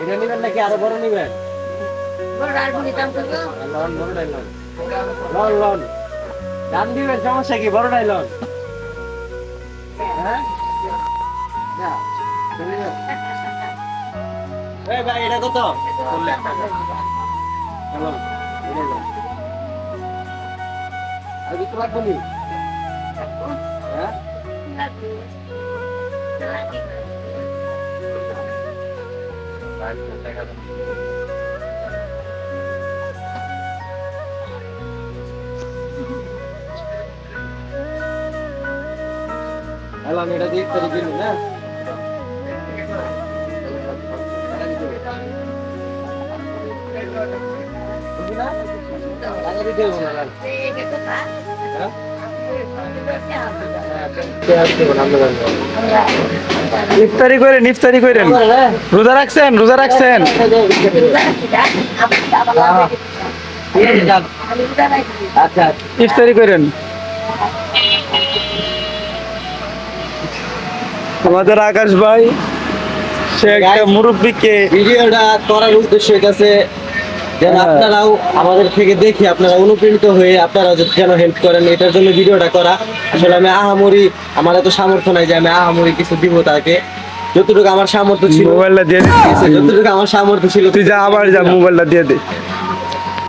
এটা নিবেন নাকি আরো বড় নিবেন? লন বড়টাই লন। লন লন। দাম দিবেন সমস্যা কি বড়টাই লন। হ্যাঁ? না। এই ভাই এটা কত? বললেন। চলো। এটাই লন। আর কিছু লাগবে নি? হ্যাঁ? হ্যালো আমি এটা দিয়ে করে দিন না ইফতারি করেন রোজা রাখছেন আচ্ছা ইফতারি করেন। আমাদের আকাশ ভাই সে একটা মুরব্বীকে ভিডিওটা করার উদ্দেশ্য হইতাছে যেন আপনারাও আমাদের থেকে দেখে আপনারা অনুপ্রাণিত হয়ে আপনারা যেন হেল্প করেন, এটার জন্য ভিডিওটা করা। আসলে আমি আহামরি আমার এত সামর্থ্য নাই যে আমি আহামরি কিছু দিব তাকে, যতটুকু আমার সামর্থ্য ছিল মোবাইলটা দিয়ে দে, যতটুকু আমার সামর্থ্য ছিল তুই যা আবার যা মোবাইলটা দিয়ে দে।